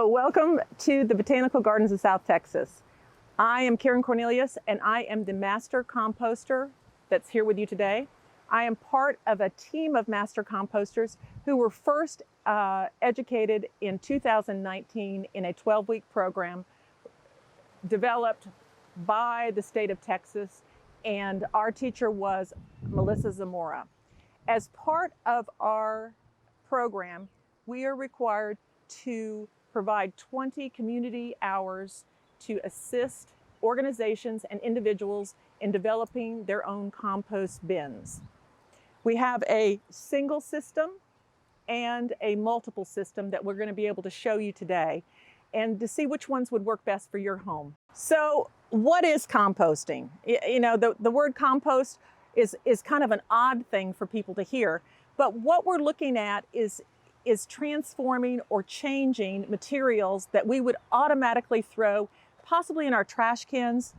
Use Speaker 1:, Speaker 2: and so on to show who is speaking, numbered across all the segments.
Speaker 1: So welcome to the Botanical Gardens of South Texas. I am Caren Cornelius and I am the Master Composter that's here with you today. I am part of a team of Master Composters who were first educated in 2019 in a 12-week program developed by the state of Texas, and our teacher was Melissa Zamora. As part of our program, we are required to provide 20 community hours to assist organizations and individuals in developing their own compost bins. We have a single system and a multiple system that we're going to be able to show you today and to see which ones would work best for your home. So what is composting? You know, the word compost is kind of an odd thing for people to hear, but what we're looking at is transforming or changing materials that we would automatically throw, possibly in our trash cans,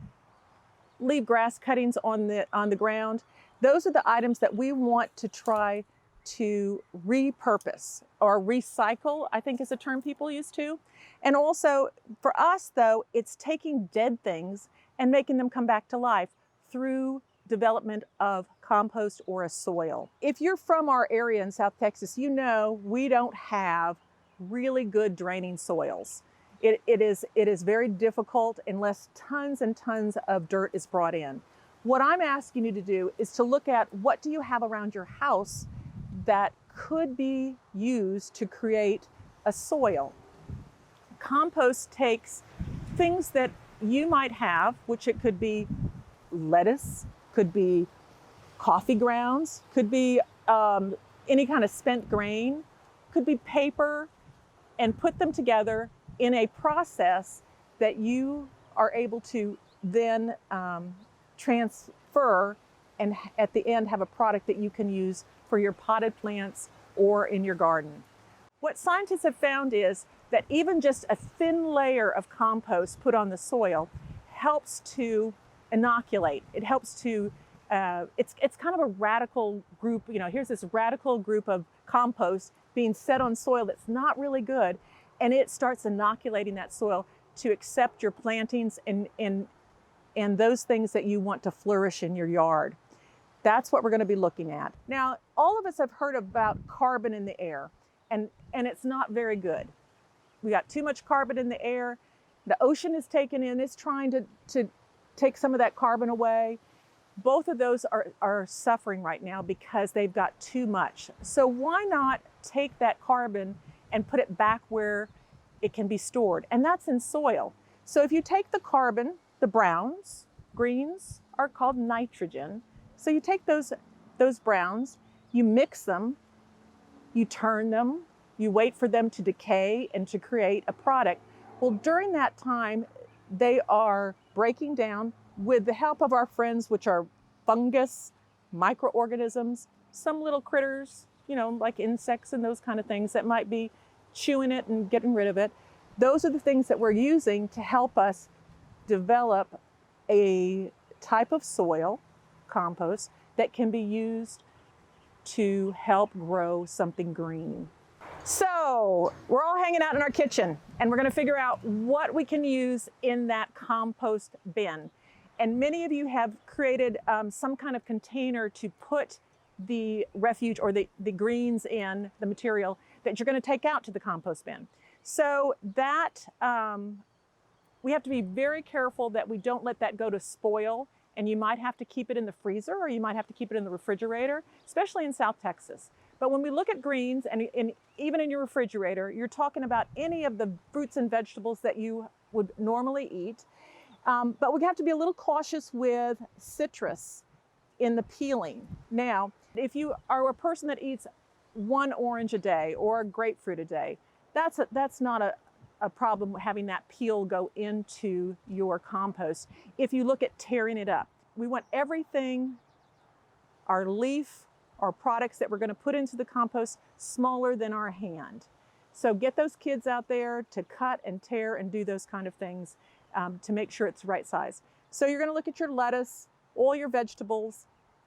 Speaker 1: leave grass cuttings on the ground. Those are the items that we want to try to repurpose or recycle, I think is a term people use too. And also for us though, it's taking dead things and making them come back to life through development of compost or a soil. If you're from our area in South Texas, you know we don't have really good draining soils. It is very difficult unless tons and tons of dirt is brought in. What I'm asking you to do is to look at what do you have around your house that could be used to create a soil. Compost takes things that you might have, which it could be lettuce, could be coffee grounds, could be any kind of spent grain, could be paper, and put them together in a process that you are able to then transfer and at the end have a product that you can use for your potted plants or in your garden. What scientists have found is that even just a thin layer of compost put on the soil helps to inoculate. It helps to, it's kind of a radical group, you know, here's this radical group of compost being set on soil that's not really good, and it starts inoculating that soil to accept your plantings and those things that you want to flourish in your yard. That's what we're going to be looking at. Now, all of us have heard about carbon in the air, and it's not very good. We got too much carbon in the air. The ocean is taken in, it's trying to take some of that carbon away. Both of those are suffering right now because they've got too much. So why not take that carbon and put it back where it can be stored? And that's in soil. So if you take the carbon, the browns, greens are called nitrogen. So you take those browns, you mix them, you turn them, you wait for them to decay and to create a product. Well, during that time, they are breaking down with the help of our friends, which are fungus, microorganisms, some little critters, you know, like insects and those kind of things that might be chewing it and getting rid of it. Those are the things that we're using to help us develop a type of soil, compost, that can be used to help grow something green. So we're all hanging out in our kitchen and we're going to figure out what we can use in that compost bin. And many of you have created some kind of container to put the refuge or the greens in, the material that you're going to take out to the compost bin. So that we have to be very careful that we don't let that go to spoil, and you might have to keep it in the freezer or you might have to keep it in the refrigerator, especially in South Texas. But when we look at greens and even in your refrigerator, you're talking about any of the fruits and vegetables that you would normally eat. But we have to be a little cautious with citrus in the peeling. Now, if you are a person that eats one orange a day or a grapefruit a day, that's not a problem having that peel go into your compost. If you look at tearing it up, we want everything, our leaf, our products that we're going to put into the compost, smaller than our hand. So get those kids out there to cut and tear and do those kind of things to make sure it's the right size. So you're going to look at your lettuce, all your vegetables,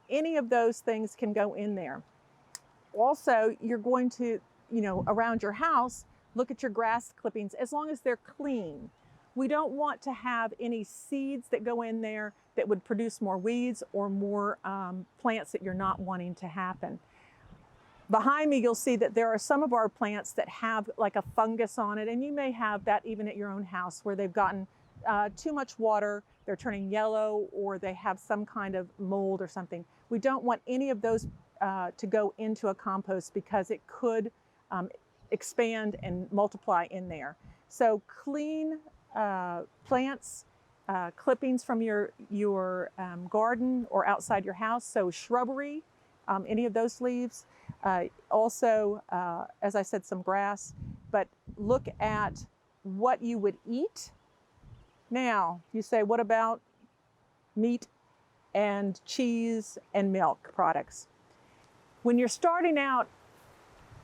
Speaker 1: any of those things can go in there. Also, you're going to, you know, around your house, Look at your grass clippings, as long as they're clean. We don't want to have any seeds that go in there that would produce more weeds or more plants that you're not wanting to happen. Behind me, you'll see that there are some of our plants that have like a fungus on it, and you may have that even at your own house where they've gotten too much water, they're turning yellow, or they have some kind of mold or something. We don't want any of those to go into a compost because it could expand and multiply in there. So clean plants, clippings from your garden or outside your house, so shrubbery, any of those leaves. Also, as I said, some grass, but look at what you would eat. Now, you say, what about meat and cheese and milk products? When you're starting out,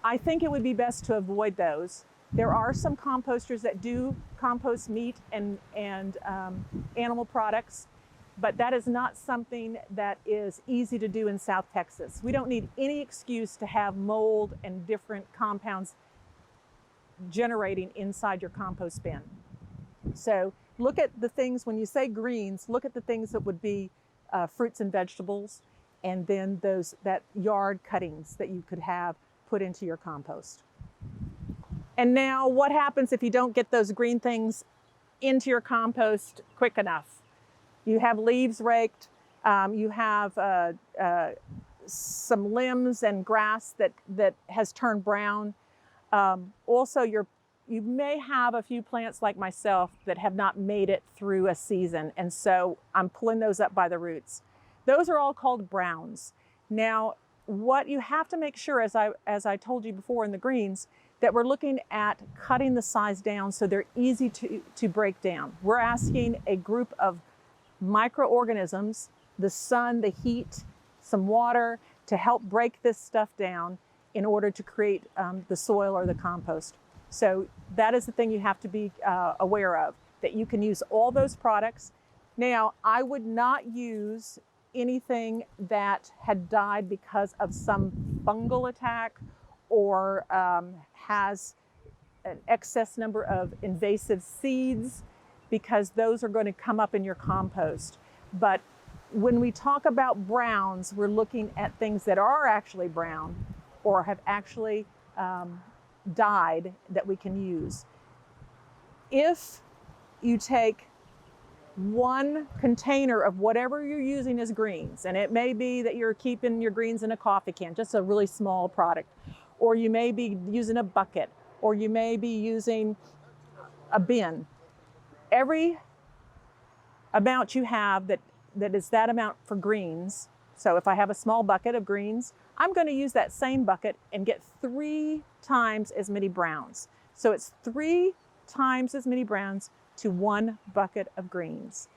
Speaker 1: I think it would be best to avoid those. There are some composters that do compost meat and animal products, but that is not something that is easy to do in South Texas. We don't need any excuse to have mold and different compounds generating inside your compost bin. So look at the things, when you say greens, look at the things that would be fruits and vegetables, and then that yard cuttings that you could have put into your compost. And now what happens if you don't get those green things into your compost quick enough? You have leaves raked, you have some limbs and grass that has turned brown. Also, you may have a few plants like myself that have not made it through a season, and so I'm pulling those up by the roots. Those are all called browns. Now, what you have to make sure, as I told you before in the greens, that we're looking at cutting the size down so they're easy to break down. We're asking a group of microorganisms, the sun, the heat, some water, to help break this stuff down in order to create the soil or the compost. So that is the thing you have to be aware of, that you can use all those products. Now, I would not use anything that had died because of some fungal attack or has an excess number of invasive seeds, because those are going to come up in your compost. But when we talk about browns, we're looking at things that are actually brown or have actually died that we can use. If you take one container of whatever you're using as greens, and it may be that you're keeping your greens in a coffee can, just a really small product, or you may be using a bucket, or you may be using a bin. Every amount you have that is that amount for greens, so if I have a small bucket of greens, I'm going to use that same bucket and get 3 times as many browns. So it's 3 times as many browns to 1 bucket of greens.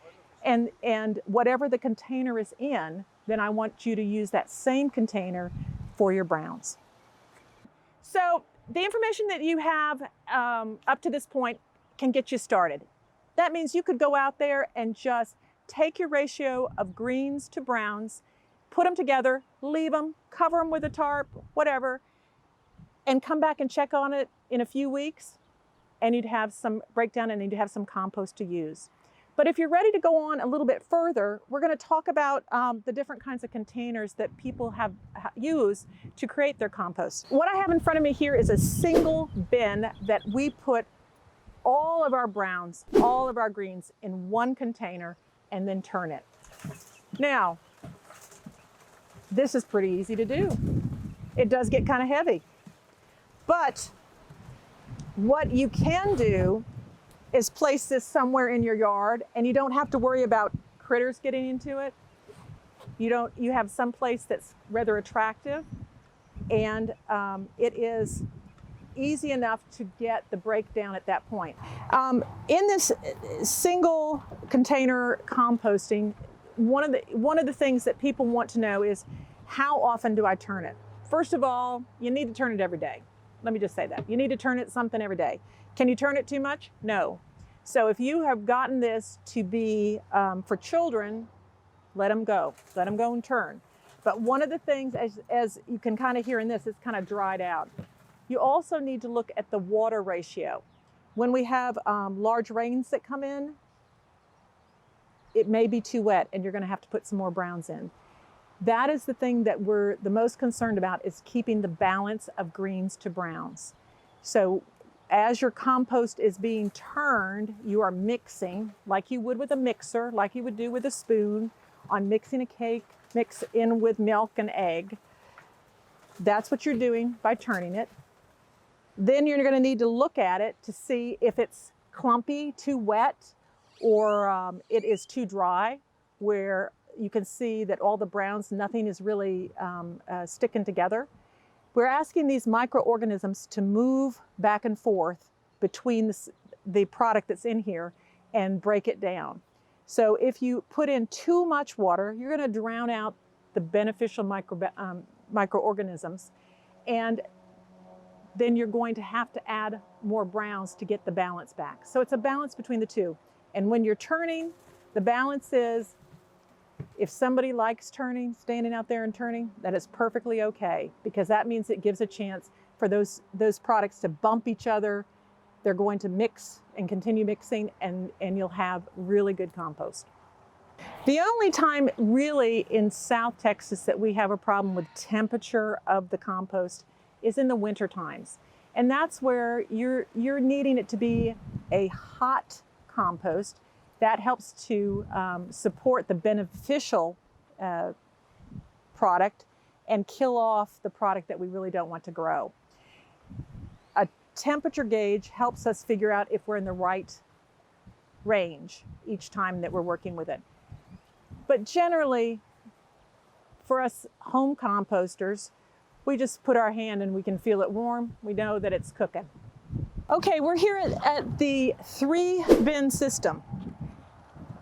Speaker 1: And whatever the container is in, then I want you to use that same container for your browns. So the information that you have up to this point can get you started. That means you could go out there and just take your ratio of greens to browns, put them together, leave them, cover them with a tarp, whatever, and come back and check on it in a few weeks, and you'd have some breakdown and you'd have some compost to use. But if you're ready to go on a little bit further, we're going to talk about the different kinds of containers that people have used to create their compost. What I have in front of me here is a single bin that we put all of our browns, all of our greens in one container and then turn it. Now, this is pretty easy to do. It does get kind of heavy. But what you can do is place this somewhere in your yard, and you don't have to worry about critters getting into it. You have some place that's rather attractive, and it is easy enough to get the breakdown at that point. In this single container composting, one of the things that people want to know is, how often do I turn it? First of all, you need to turn it every day. Let me just say that. You need to turn it something every day. Can you turn it too much? No. So if you have gotten this to be for children, let them go. Let them go and turn. But one of the things, as you can kind of hear in this, it's kind of dried out. You also need to look at the water ratio. When we have large rains that come in, it may be too wet and you're going to have to put some more browns in. That is the thing that we're the most concerned about, is keeping the balance of greens to browns. So as your compost is being turned, you are mixing like you would with a mixer, like you would do with a spoon on mixing a cake, mix in with milk and egg. That's what you're doing by turning it. Then you're going to need to look at it to see if it's clumpy, too wet, or it is too dry, where you can see that all the browns, nothing is really sticking together. We're asking these microorganisms to move back and forth between the product that's in here and break it down. So if you put in too much water, you're going to drown out the beneficial microorganisms, and then you're going to have to add more browns to get the balance back. So it's a balance between the two. And when you're turning, the balance is, if somebody likes turning, standing out there and turning, that is perfectly okay, because that means it gives a chance for those products to bump each other. They're going to mix and continue mixing, and you'll have really good compost. The only time really in South Texas that we have a problem with temperature of the compost is in the winter times. And that's where you're needing it to be a hot compost. That helps to support the beneficial product and kill off the product that we really don't want to grow. A temperature gauge helps us figure out if we're in the right range each time that we're working with it. But generally, for us home composters, we just put our hand and we can feel it warm. We know that it's cooking. Okay, we're here at the 3-bin system.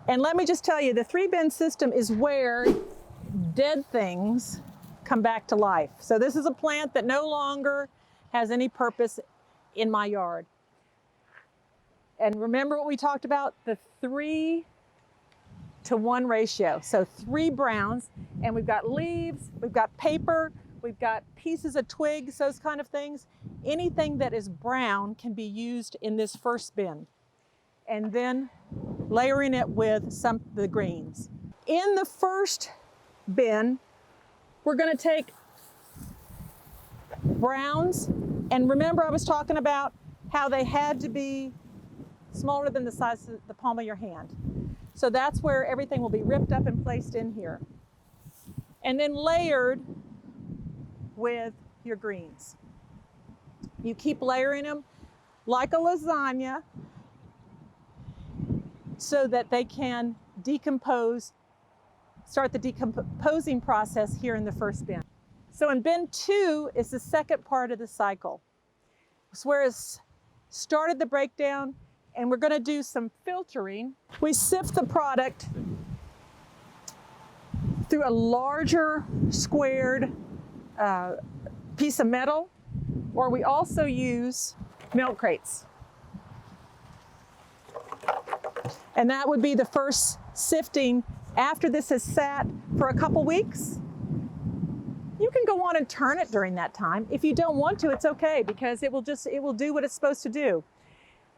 Speaker 1: And let me just tell you, the 3-bin system is where dead things come back to life. So this is a plant that no longer has any purpose in my yard. And remember what we talked about, the 3-to-1 ratio. So 3 browns, and we've got leaves, we've got paper, we've got pieces of twigs, those kind of things. Anything that is brown can be used in this first bin. And then layering it with some of the greens. In the first bin, we're going to take browns, and remember I was talking about how they had to be smaller than the size of the palm of your hand. So that's where everything will be ripped up and placed in here. And then layered with your greens. You keep layering them like a lasagna so that they can decompose, start the decomposing process here in the first bin. So in bin 2 is the second part of the cycle. It's where it's started the breakdown, and we're going to do some filtering. We sift the product through a larger squared piece of metal, or we also use milk crates. And that would be the first sifting after this has sat for a couple weeks. You can go on and turn it during that time. If you don't want to, it's okay, because it will do what it's supposed to do.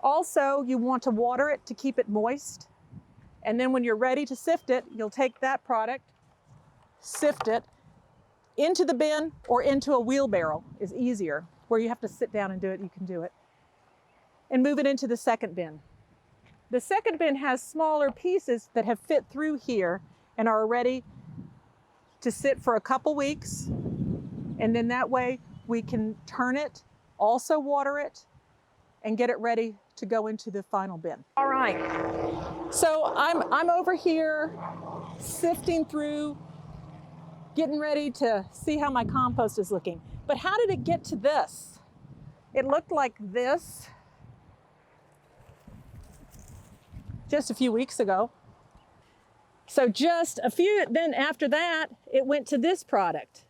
Speaker 1: Also, you want to water it to keep it moist. And then when you're ready to sift it, you'll take that product, sift it into the bin or into a wheelbarrow is easier. Where you have to sit down and do it, you can do it. And move it into the second bin. The second bin has smaller pieces that have fit through here and are ready to sit for a couple weeks. And then that way we can turn it, also water it, and get it ready to go into the final bin. All right, so I'm over here sifting through, getting ready to see how my compost is looking. But how did it get to this? It looked like this just a few weeks ago. So then after that, it went to this product.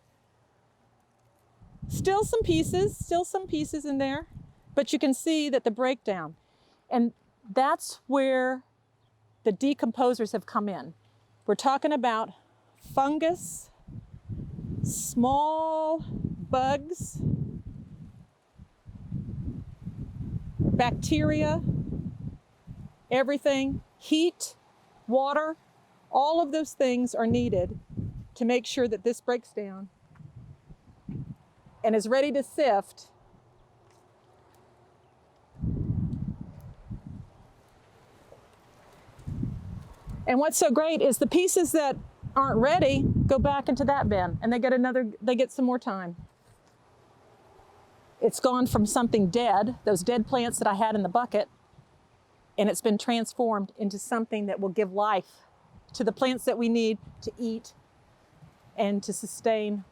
Speaker 1: Still some pieces in there, but you can see that the breakdown. And that's where the decomposers have come in. We're talking about fungus, small bugs, bacteria, everything, heat, water, all of those things are needed to make sure that this breaks down and is ready to sift. And what's so great is the pieces that aren't ready go back into that bin, and they get some more time. It's gone from something dead, those dead plants that I had in the bucket, and it's been transformed into something that will give life to the plants that we need to eat and to sustain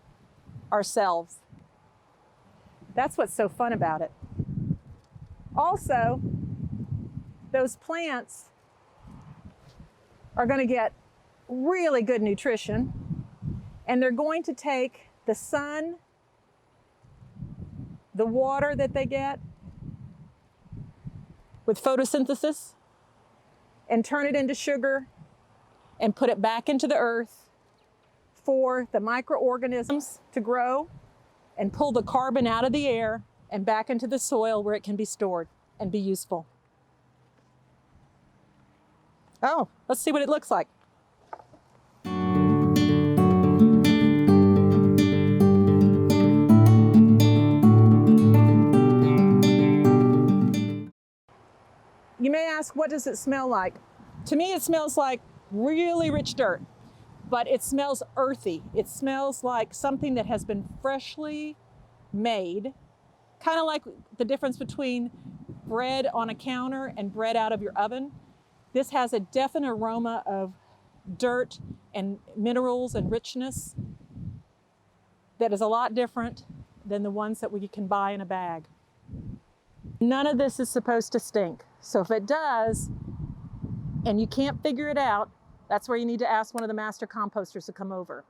Speaker 1: ourselves. That's what's so fun about it. Also, those plants are going to get really good nutrition, and they're going to take the sun, the water that they get with photosynthesis, and turn it into sugar and put it back into the earth for the microorganisms to grow and pull the carbon out of the air and back into the soil where it can be stored and be useful. Oh, let's see what it looks like. You may ask, what does it smell like? To me, it smells like really rich dirt, but it smells earthy. It smells like something that has been freshly made, kind of like the difference between bread on a counter and bread out of your oven. This has a definite aroma of dirt and minerals and richness that is a lot different than the ones that we can buy in a bag. None of this is supposed to stink. So if it does, and you can't figure it out, that's where you need to ask one of the master composters to come over.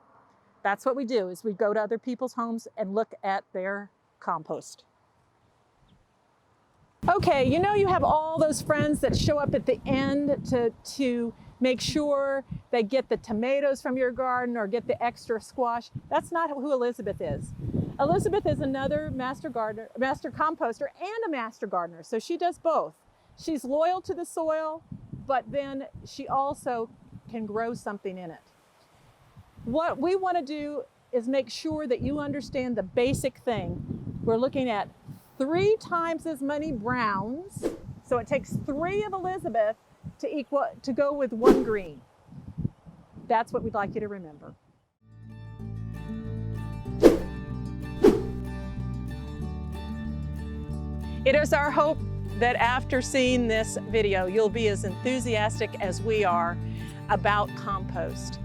Speaker 1: That's what we do, is we go to other people's homes and look at their compost. Okay, you know you have all those friends that show up at the end to make sure they get the tomatoes from your garden or get the extra squash. That's not who Elizabeth is. Elizabeth is another master composter and a master gardener, so she does both. She's loyal to the soil, but then she also can grow something in it. What we want to do is make sure that you understand the basic thing. We're looking at 3 times as many browns, so it takes 3 of Elizabeth to go with 1 green. That's what we'd like you to remember. It is our hope that after seeing this video, you'll be as enthusiastic as we are about compost.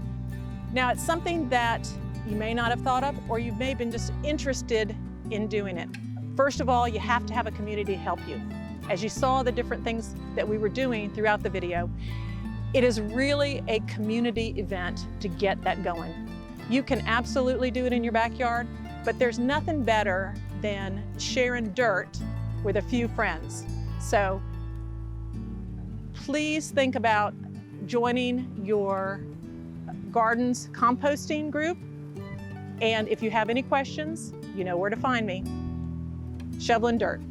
Speaker 1: Now, it's something that you may not have thought of, or you may have been just interested in doing it. First of all, you have to have a community to help you. As you saw the different things that we were doing throughout the video, it is really a community event to get that going. You can absolutely do it in your backyard, but there's nothing better than sharing dirt with a few friends. So please think about joining your garden's composting group. And if you have any questions, you know where to find me. Shoveling dirt.